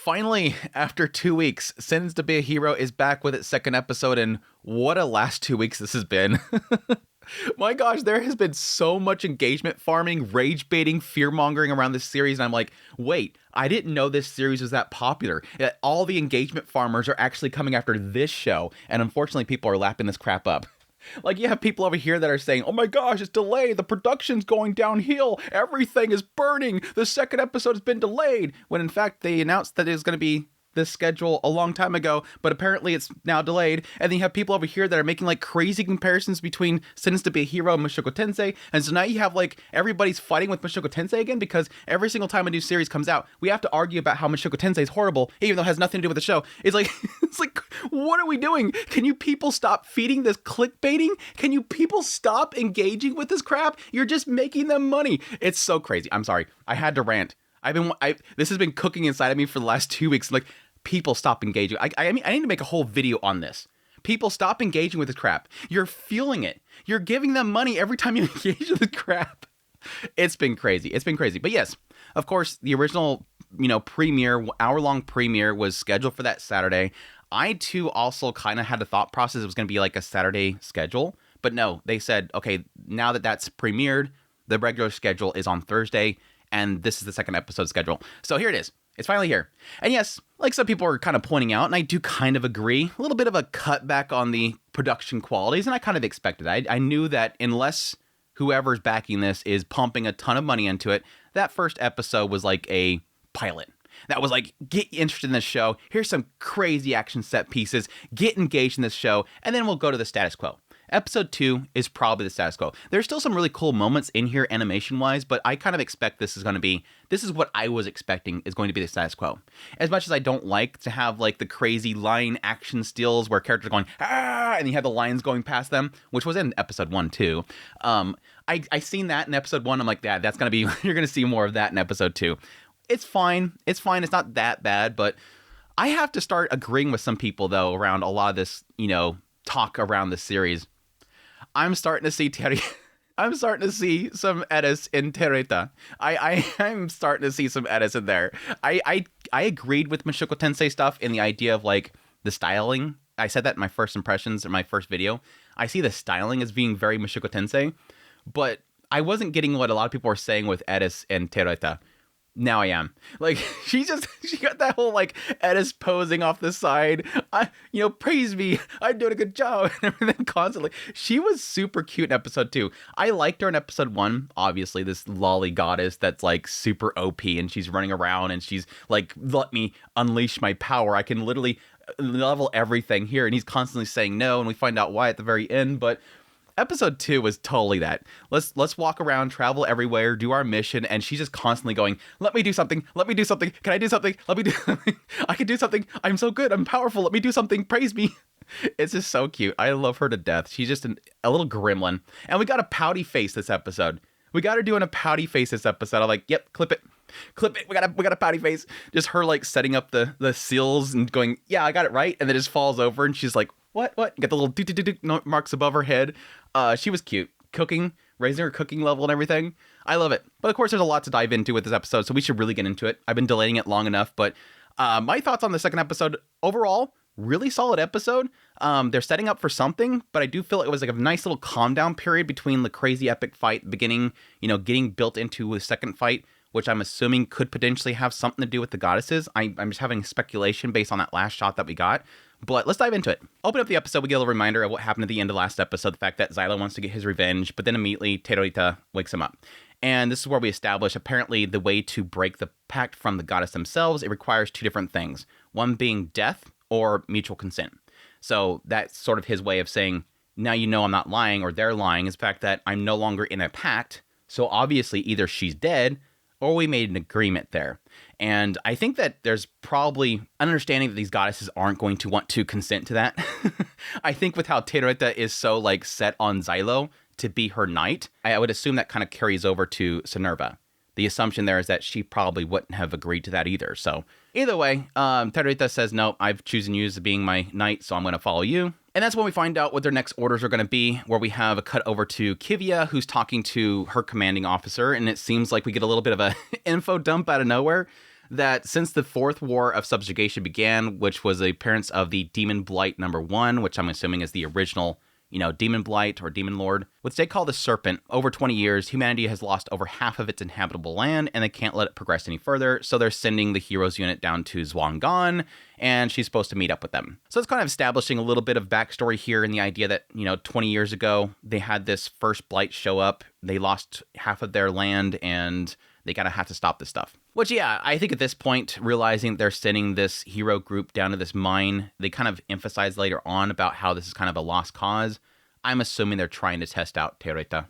Finally, after 2 weeks, Sentence to Be a Hero is back with its second episode, and what a last 2 weeks this has been. My gosh, there has been so much engagement farming, rage baiting, fear mongering around this series, and I'm like, wait, I didn't know this series was that popular. All the engagement farmers are actually coming after this show, and unfortunately people are lapping this crap up. Like, you have people over here that are saying, oh my gosh, it's delayed, the production's going downhill, everything is burning, the second episode has been delayed, when in fact they announced that it was going to be this schedule a long time ago, but apparently it's now delayed. And then you have people over here that are making like crazy comparisons between Sentence to Be a Hero and Mushoku Tensei, and so now you have like everybody's fighting with Mushoku Tensei again, because every single time a new series comes out, we have to argue about how Mushoku Tensei is horrible, even though it has nothing to do with the show. It's like, what are we doing? Can you people stop feeding this clickbaiting? Can you people stop engaging with this crap? You're just making them money. It's so crazy. I'm sorry. I had to rant. This has been cooking inside of me for the last 2 weeks. Like, people stop engaging. I mean, I need to make a whole video on this. People stop engaging with this crap. You're fueling it. You're giving them money every time you engage with the crap. It's been crazy. It's been crazy. But yes, of course, the original, premiere, hour-long premiere was scheduled for that Saturday. I, too, also kind of had the thought process it was going to be like a Saturday schedule. But no, they said, okay, now that that's premiered, the regular schedule is on Thursday, and this is the second episode schedule. So here it is. It's finally here. And yes, like some people are kind of pointing out, and I do kind of agree, a little bit of a cutback on the production qualities, and I kind of expected that. I knew that unless whoever's backing this is pumping a ton of money into it, that first episode was like a pilot. That was like, get interested in this show, here's some crazy action set pieces, get engaged in this show, and then we'll go to the status quo. Episode 2 is probably the status quo. There's still some really cool moments in here animation-wise, but I kind of expect this is what I was expecting is going to be the status quo. As much as I don't like to have like the crazy line action stills where characters are going, ah, and you have the lines going past them, which was in episode 1 too. I seen that in episode 1. I'm like, yeah, that's going to be, you're going to see more of that in episode 2. It's fine. It's fine. It's not that bad, but I have to start agreeing with some people though around a lot of this, talk around the series. I'm starting to see some edits in Tereta. I'm starting to see some edits in there. I agreed with Mushoku Tensei stuff in the idea of like the styling. I said that in my first impressions in my first video. I see the styling as being very Mushoku Tensei, but I wasn't getting what a lot of people were saying with Edis and Tereta. Now I am. Like, she got that whole, like, Edis posing off the side. Praise me. I'm doing a good job. And everything constantly. She was super cute in episode 2. I liked her in episode 1. Obviously, this lolly goddess that's, like, super OP. And she's running around and she's, like, let me unleash my power. I can literally level everything here. And he's constantly saying no. And we find out why at the very end. But episode 2 was totally that. Let's walk around, travel everywhere, do our mission, and she's just constantly going, let me do something, let me do something, can I do something, let me do something, I can do something, I'm so good, I'm powerful, let me do something, praise me. It's just so cute. I love her to death. She's just a little gremlin. And we got a pouty face this episode. We got her doing a pouty face this episode. I'm like, yep, clip it. We got a pouty face. Just her like setting up the seals and going, yeah, I got it right. And then it just falls over and she's like, what? Got the little marks above her head. She was cute. Cooking, raising her cooking level and everything. I love it. But of course, there's a lot to dive into with this episode, so we should really get into it. I've been delaying it long enough, but my thoughts on the second episode overall, really solid episode. They're setting up for something, but I do feel it was like a nice little calm down period between the crazy epic fight beginning, getting built into the second fight, which I'm assuming could potentially have something to do with the goddesses. I'm just having speculation based on that last shot that we got. But let's dive into it. Open up the episode, we get a little reminder of what happened at the end of the last episode, the fact that Xylo wants to get his revenge, but then immediately Terita wakes him up. And this is where we establish, apparently, the way to break the pact from the goddess themselves. It requires 2 different things, one being death or mutual consent. So that's sort of his way of saying, now you know I'm not lying, or they're lying, is the fact that I'm no longer in a pact. So obviously either she's dead or we made an agreement there. And I think that there's probably an understanding that these goddesses aren't going to want to consent to that. I think with how Tereta is so like set on Xylo to be her knight, I would assume that kind of carries over to Sinerva. The assumption there is that she probably wouldn't have agreed to that either. So either way, Tereta says, no, I've chosen you as being my knight, so I'm going to follow you. And that's when we find out what their next orders are going to be, where we have a cut over to Kivia, who's talking to her commanding officer, and it seems like we get a little bit of a info dump out of nowhere that since the Fourth War of Subjugation began, which was the appearance of the Demon Blight #1, which I'm assuming is the original, Demon Blight or Demon Lord, which they call the Serpent, over 20 years, humanity has lost over half of its inhabitable land, and they can't let it progress any further, so they're sending the heroes unit down to Zhuanggan, and she's supposed to meet up with them. So it's kind of establishing a little bit of backstory here in the idea that, 20 years ago, they had this first Blight show up, they lost half of their land, and they gotta have to stop this stuff. Which, yeah, I think at this point, realizing they're sending this hero group down to this mine, they kind of emphasize later on about how this is kind of a lost cause. I'm assuming they're trying to test out Tereta.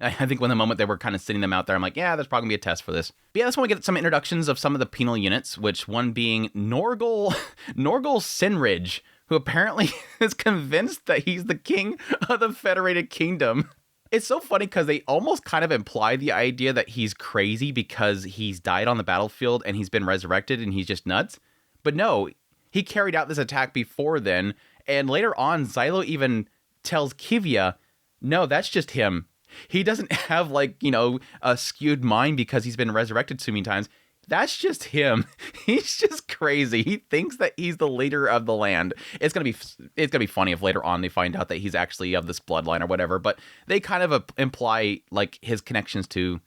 I think when the moment they were kind of sending them out there, I'm like, yeah, there's probably going to be a test for this. But yeah, that's when we get some introductions of some of the penal units, which one being Norgal Sinridge, who apparently is convinced that he's the king of the Federated Kingdom. It's so funny because they almost kind of imply the idea that he's crazy because he's died on the battlefield and he's been resurrected and he's just nuts. But no, he carried out this attack before then, and later on, Xylo even tells Kivia, no, that's just him. He doesn't have, a skewed mind because he's been resurrected so many times. That's just him. He's just crazy. He thinks that he's the leader of the land. It's gonna be funny if later on they find out that he's actually of this bloodline or whatever. But they kind of imply his connections to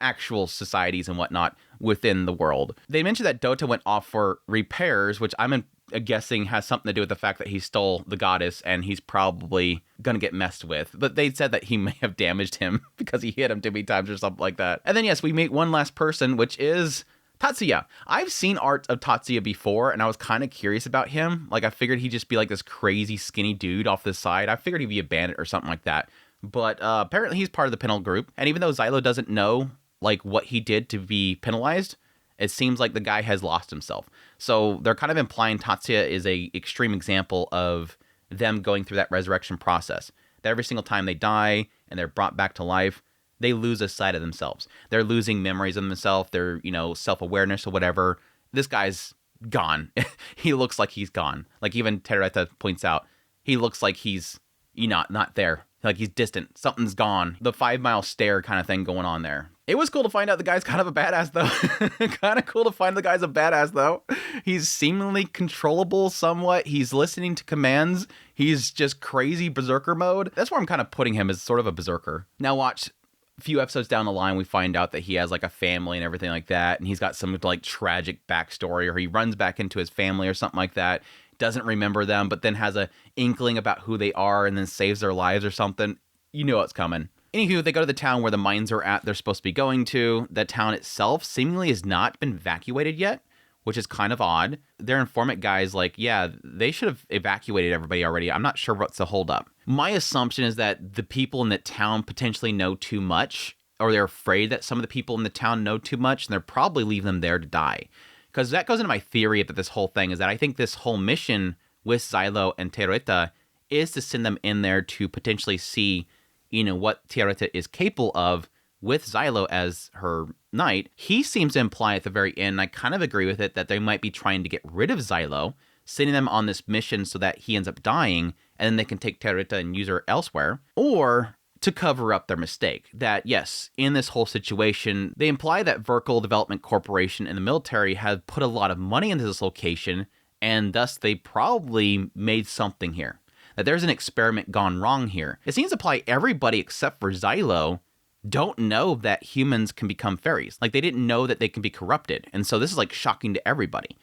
actual societies and whatnot within the world. They mentioned that Dota went off for repairs, which I'm guessing has something to do with the fact that he stole the goddess and he's probably gonna get messed with. But they said that he may have damaged him because he hit him too many times or something like that. And then yes, we meet one last person, which is Tatsuya. I've seen art of Tatsuya before, and I was kind of curious about him. I figured he'd just be this crazy skinny dude off the side. I figured he'd be a bandit or something like that. But apparently he's part of the penal group. And even though Xylo doesn't know, what he did to be penalized, it seems like the guy has lost himself. So they're kind of implying Tatsuya is a extreme example of them going through that resurrection process. That every single time they die and they're brought back to life, they lose a side of themselves. They're losing memories of themselves, their, self-awareness or whatever. This guy's gone. He looks like he's gone. Even Tereta points out, he looks like he's not there. He's distant. Something's gone. The 5-mile stare kind of thing going on there. It was cool to find out the guy's kind of a badass, though. Kind of cool to find the guy's a badass, though. He's seemingly controllable somewhat. He's listening to commands. He's just crazy berserker mode. That's where I'm kind of putting him, as sort of a berserker. Now watch. A few episodes down the line, we find out that he has a family and everything like that, and he's got some tragic backstory, or he runs back into his family or something like that, doesn't remember them, but then has a inkling about who they are and then saves their lives or something. You know what's coming. Anywho, they go to the town where the mines are at, they're supposed to be going to. That town itself seemingly has not been evacuated yet, which is kind of odd. Their informant guy's yeah, they should have evacuated everybody already. I'm not sure what's the holdup. My assumption is that the people in the town potentially know too much, or they're afraid that some of the people in the town know too much, and they're probably leaving them there to die. Because that goes into my theory that this whole thing is that I think this whole mission with Xylo and Tereta is to send them in there to potentially see, what Tereta is capable of with Xylo as her knight. He seems to imply at the very end, and I kind of agree with it, that they might be trying to get rid of Xylo, sending them on this mission so that he ends up dying, and then they can take Tereta and use her elsewhere. Or to cover up their mistake. That, yes, in this whole situation, they imply that Verkle Development Corporation and the military have put a lot of money into this location, and thus they probably made something here. That there's an experiment gone wrong here. It seems to imply everybody except for Xylo don't know that humans can become fairies. They didn't know that they can be corrupted. And so this is shocking to everybody.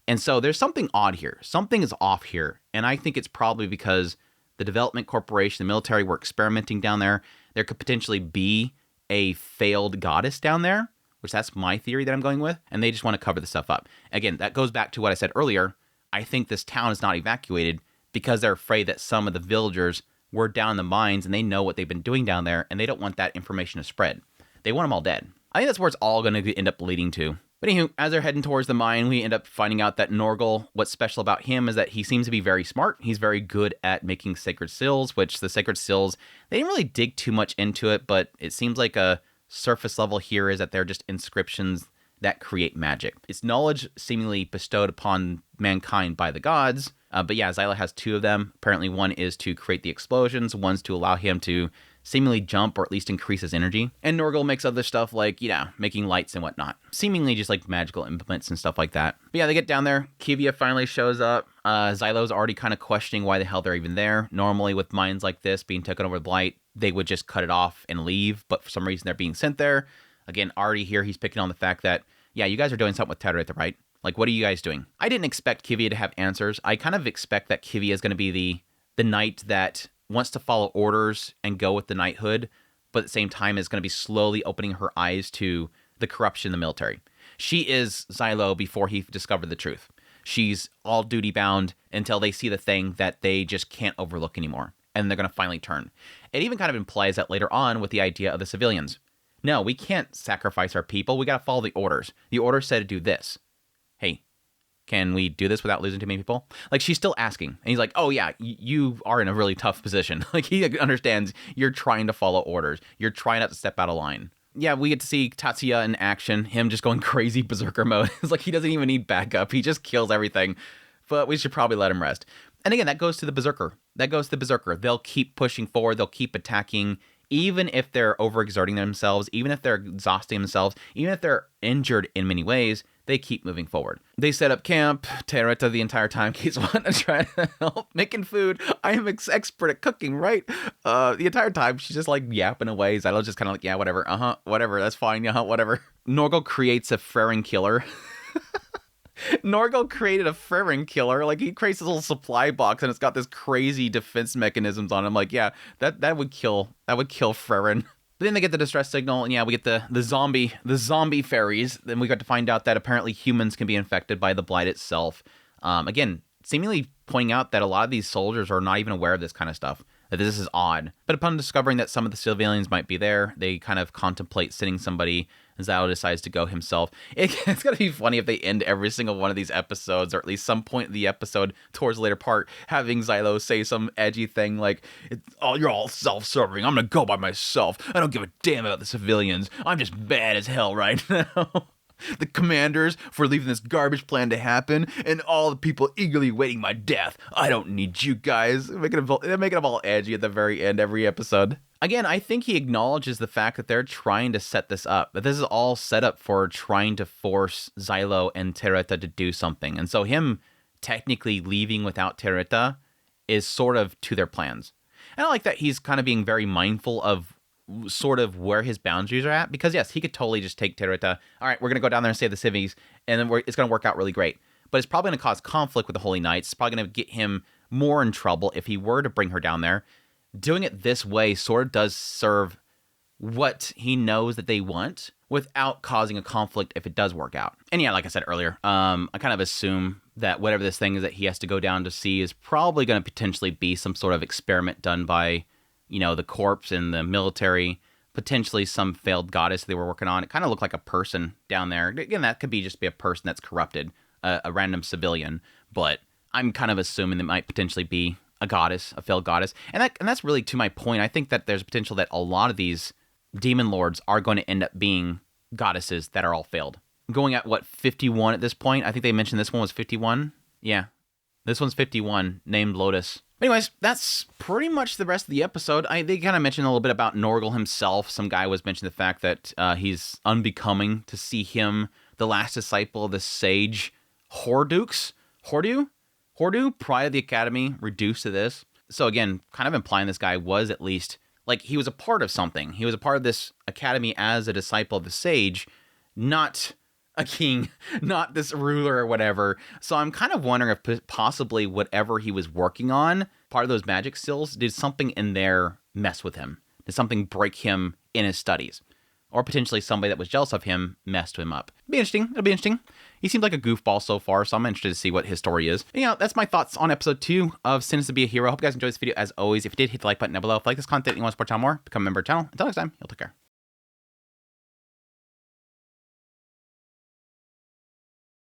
And so there's something odd here. Something is off here. And I think it's probably because the development corporation, the military were experimenting down there. There could potentially be a failed goddess down there, which that's my theory that I'm going with. And they just want to cover this stuff up. Again, that goes back to what I said earlier. I think this town is not evacuated because they're afraid that some of the villagers were down in the mines and they know what they've been doing down there, and they don't want that information to spread. They want them all dead. I think that's where it's all going to end up leading to. But anywho, as they're heading towards the mine, we end up finding out that Norgal, what's special about him is that he seems to be very smart. He's very good at making sacred seals, which the sacred seals, they didn't really dig too much into it, but it seems like a surface level here is that they're just inscriptions that create magic. It's knowledge seemingly bestowed upon mankind by the gods. But yeah, Xylo has 2 of them. Apparently one is to create the explosions, one's to allow him to seemingly jump or at least increase his energy. And Norgal makes other stuff like, making lights and whatnot. Seemingly just like magical implements and stuff like that. But yeah, they get down there. Kivia finally shows up. Xylo's already kind of questioning why the hell they're even there. Normally with minds like this being taken over with light, they would just cut it off and leave. But for some reason they're being sent there. Again, already here he's picking on the fact that, yeah, you guys are doing something with Terreta, right? Like, what are you guys doing? I didn't expect Kivia to have answers. I kind of expect that Kivia is going to be the knight that wants to follow orders and go with the knighthood, but at the same time is going to be slowly opening her eyes to the corruption in the military. She is Xylo before he discovered the truth. She's all duty bound until they see the thing that they just can't overlook anymore, and they're going to finally turn. It even kind of implies that later on with the idea of the civilians. No, we can't sacrifice our people. We got to follow the orders. The order said to do this. Hey, can we do this without losing too many people? Like, she's still asking. And he's like, oh, yeah, you are in a really tough position. Like, he understands you're trying to follow orders. You're trying not to step out of line. Yeah, we get to see Tatsuya in action. Him just going crazy berserker mode. It's like he doesn't even need backup. He just kills everything. But we should probably let him rest. And again, that goes to the berserker. They'll keep pushing forward. They'll keep attacking. Even if they're overexerting themselves, even if they're exhausting themselves, even if they're injured in many ways, they keep moving forward. They set up camp. Terreta the entire time keeps wanting to try to help making food. I am expert at cooking, right? The entire time she's just like yapping away. Xylo's just kind of like, yeah, whatever. Whatever. That's fine. Whatever. Norgal creates a Frieren killer. Norgal created a Frieren killer. Like, he creates this little supply box and it's got this crazy defense mechanisms on it. I'm like, yeah, that would kill Frieren. But then they get the distress signal, and yeah, we get the zombie fairies. Then we got to find out that apparently humans can be infected by the blight itself. Again, seemingly pointing out that a lot of these soldiers are not even aware of this kind of stuff. That this is odd. But upon discovering that some of the civilians might be there, they kind of contemplate sending somebody. Xylo decides to go himself. It's going to be funny if they end every single one of these episodes, or at least some point in the episode towards the later part, having Xylo say some edgy thing like, "Oh, you're all self-serving. I'm going to go by myself. I don't give a damn about the civilians. I'm just mad as hell right now." The commanders for leaving this garbage plan to happen, and all the people eagerly waiting my death. I don't need you guys. They're making them all edgy at the very end every episode. Again, I think he acknowledges the fact that they're trying to set this up, that this is all set up for trying to force Xylo and Terreta to do something. And so him technically leaving without Terreta is sort of to their plans. And I like that he's kind of being very mindful of sort of where his boundaries are at, because yes, he could totally just take Terreta. All right, we're going to go down there and save the civvies, and then it's going to work out really great. But it's probably going to cause conflict with the Holy Knights. It's probably going to get him more in trouble if he were to bring her down there. Doing it this way sort of does serve what he knows that they want without causing a conflict if it does work out. And yeah, like I said earlier, I kind of assume that whatever this thing is that he has to go down to see is probably going to potentially be some sort of experiment done by, the corpse and the military, potentially some failed goddess they were working on. It kind of looked like a person down there. Again, that could be just be a person that's corrupted, a random civilian, but I'm kind of assuming it might potentially be a goddess, a failed goddess. And that's really to my point. I think that there's potential that a lot of these demon lords are going to end up being goddesses that are all failed. Going at, 51 at this point? I think they mentioned this one was 51. Yeah, this one's 51, named Lotus. Anyways, that's pretty much the rest of the episode. They kind of mentioned a little bit about Norgal himself. Some guy was mentioning the fact that he's unbecoming to see him, the last disciple of the sage Hordu, pride of the academy, reduced to this. So again, kind of implying this guy was at least, like, he was a part of something. He was a part of this academy as a disciple of the sage, not a king, not this ruler or whatever. So I'm kind of wondering if possibly whatever he was working on, part of those magic skills, did something in there mess with him? Did something break him in his studies? Or potentially somebody that was jealous of him messed him up. It'll be interesting. He seems like a goofball so far, so I'm interested to see what his story is. But, that's my thoughts on episode 2 of Sentence to Be a Hero. Hope you guys enjoyed this video. As always, if you did, hit the like button down below. If you like this content and you want to support the channel more, become a member of the channel. Until next time, you'll take care.